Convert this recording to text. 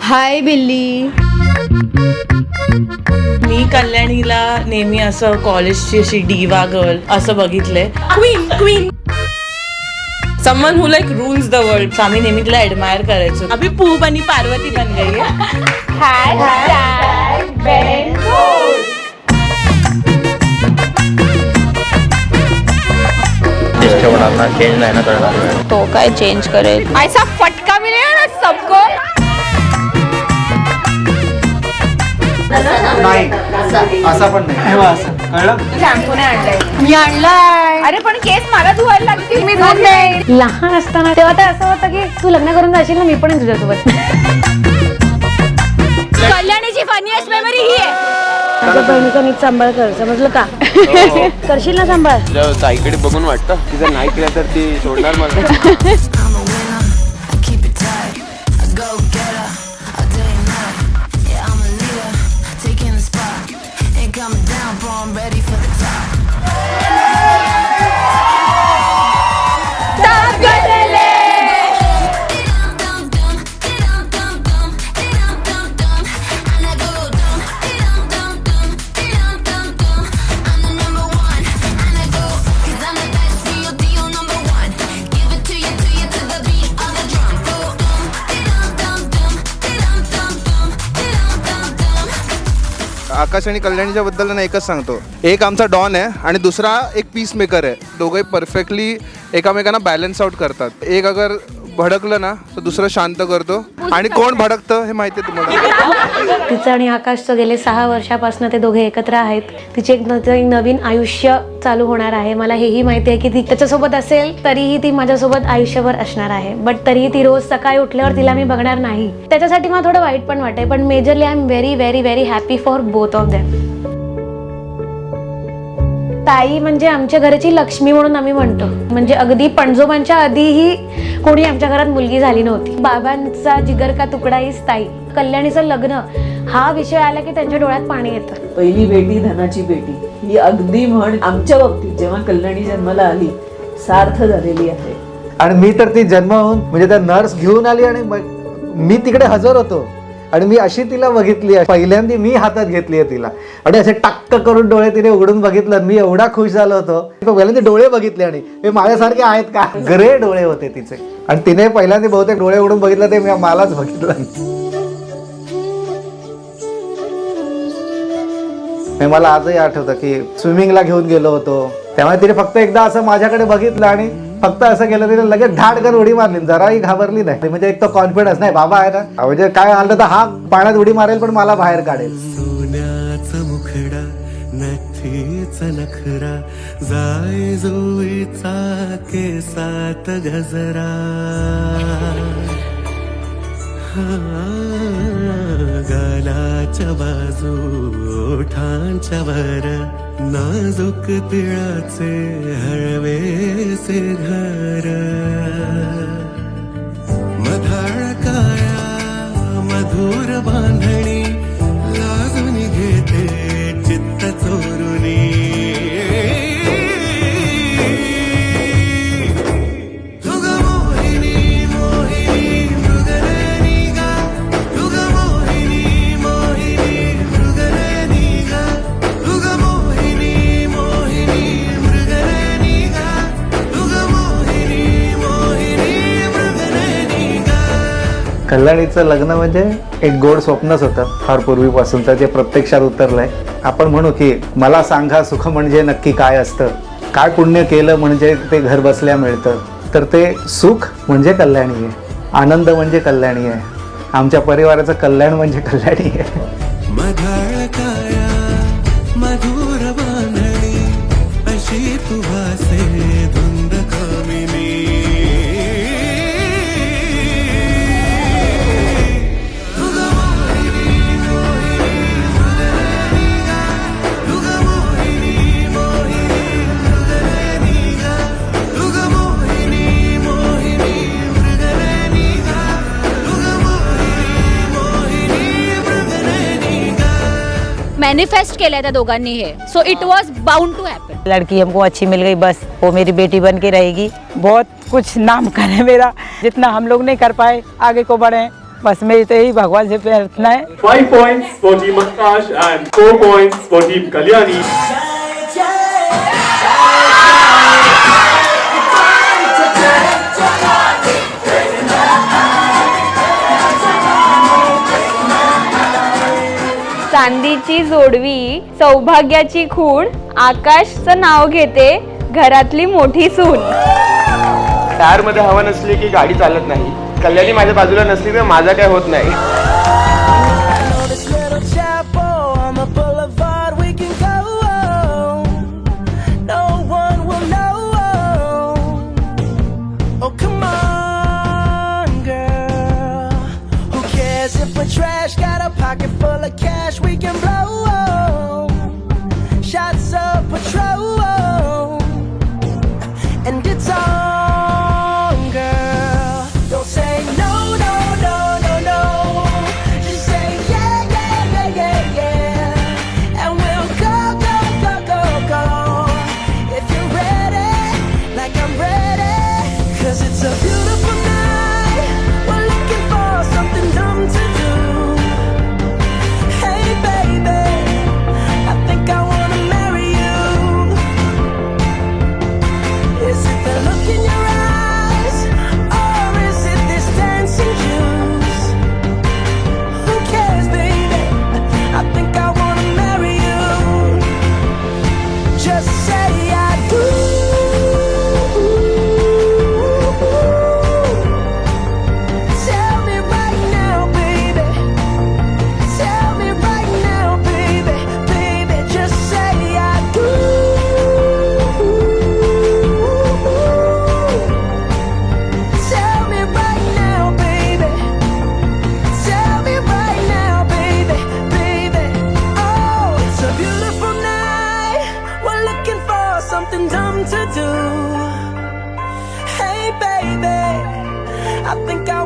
हाय बिल्ली. मी कल्याणीला नेहमी असं कॉलेजची अशी डिवा गर्ल असं बघितलंय. Queen someone who like rules the world. आम्ही नेहमी तिला ऍडमायर करायचो. अभी पू बनी पार्वती बन गई है. ठेवणार ना, चेंज नाही ना करणार. तो काय चेंज करेल. ऐसा फटका मिलेगा ना सबको. नाही असा पण नाही असं कळलं. शॅम्पू नाही आणलाय. मी आणलाय. अरे पण केस मला धुवायला लागतील. मी धुवून देईन. लहान असताना तेव्हा तर असं होतं की तू लग्न करून जाशील ना, मी पण तुझ्यासोबत. कल्याणीची फनीएस्ट मेमरी ही आहे. माझ्या बहिणीचा नीट सांभाळ कर, समजलं का? करशील ना सांभाळ. तुझ्या ताईकडे बघून वाटतं की जर नाही केलं तर ती सोडणार मला. आकाश आणि कल्याणीच्या बद्दल ना एकच सांगतो. एक आमचा डॉन आहे आणि दुसरा एक पीस मेकर आहे. दोघे परफेक्टली एकामेकांना बॅलन्स आउट करतात. एक अगर भडकलं ना तर दुसरं शांत करतो. आणि कोण भडकतं हे माहिती आहे तुम्हाला. तिचं आणि आकाशचं गेले 6 वर्षापासून ते दोघे एकत्र आहेत. तिचे एक नवीन आयुष्य चालू होणार आहे. मला हेही माहिती आहे की ती त्याच्यासोबत असेल तरीही ती माझ्यासोबत आयुष्यभर असणार आहे. बट तरीही ती रोज सकाळी उठल्यावर तिला मी बघणार नाही. त्याच्यासाठी मला थोडं वाईट पण वाटतंय. पण majorly I am very very very happy for both of them. ताई म्हणजे आमच्या घराची लक्ष्मी म्हणून आम्ही म्हणतो. म्हणजे अगदी पणजोबांच्या आधीही कोणी आमच्या घरात मुलगी झाली नव्हती. बाबांचा जिगर का तुकडा हीच ताई. कल्याणीचं लग्न हा विषय आला की त्यांच्या डोळ्यात पाणी येतं. पहिली बेटी धनाची बेटी ही अगदी म्हण आमच्या बाबतीत जेव्हा कल्याणी जन्माला आली सार्थ झालेली आहे. आणि मी तर ती जन्माहून म्हणजे त्या नर्स घेऊन आली आणि मी तिकडे हजर होतो आणि मी अशी तिला बघितली. पहिल्यांदा मी हातात घेतली आहे तिला आणि असे टक्क करून डोळे तिने उघडून बघितलं. मी एवढा खुश झालो होतो. पहिल्यांदा डोळे बघितले आणि हे माझ्यासारखे आहेत का, ग्रे डोळे होते तिचे. आणि तिने पहिल्यांदा बहुतेक डोळे उघडून बघितलं ते मलाच बघितलं. मला आजही आठवतं की स्विमिंगला घेऊन गेलो होतो त्यामुळे तिने फक्त एकदा असं माझ्याकडे बघितलं आणि फक्त असं केलं. तिने लगेच धाडकन उडी मारली, जराही घाबरली नाही. म्हणजे एक तो कॉन्फिडन्स नाही बाबा आहे ना, म्हणजे काय आलं तर हा पाण्यात उडी मारेल पण मला बाहेर काढेल. सोन्याचा मुखडा नथीचा नखरा जाय जोईचा केसात गजरा गालाच्या बाजू ओठांच्या वर नाजूक तिळाचे हळवेसे घर मधाळ काया मधुर बांधणी लाजून घेते चित्त चोरुनी कल्याणीचं लग्न म्हणजे एक गोड स्वप्नच होतं फार पूर्वीपासूनचं, जे प्रत्यक्षात उतरलंय. आपण म्हणू की मला सांगा सुख म्हणजे नक्की काय असतं, काय पुण्य केलं म्हणजे ते घर बसल्या मिळतं. तर ते सुख म्हणजे कल्याणी आहे, आनंद म्हणजे कल्याणी आहे, आमच्या परिवाराचं कल्याण म्हणजे कल्याणी आहे. मधाळ काया मधुर बांधणी अशी तुभासे धुंद कामिनी मॅनिफेस्ट केलंय त्या दोघांनी हे. So it was bound to happen. लड़की हमको अच्छी मिल गई, बस वो मेरी बेटी बन के रहेगी. बहुत कुछ नाम करे मेरा, जितना हम लोग नहीं कर पाए आगे को बढ़े. बस मेरी तो यही भगवान से प्रार्थना है. 5 points for Team Akash and 4 points for Team Kalyani. चांदीची जोडवी सौभाग्याची खूण आकाशचं नाव घेते घरातली मोठी सून. टायर मध्ये हवा नसली की गाडी चालत नाही. कल्याणी माझ्या बाजूला नसली तर माझा काय होत नाही. Trash got a pocket full of cash we can blow. Shots of patrol, and it's on, girl. Don't say no, no, no, no, no. Just say yeah, yeah, yeah, yeah, yeah. And we'll go, go, go, go, go. If you're ready, like I'm ready. 'Cause it's a beautiful night. We're looking for something dumb to do. Something dumb to do. Hey baby, I think I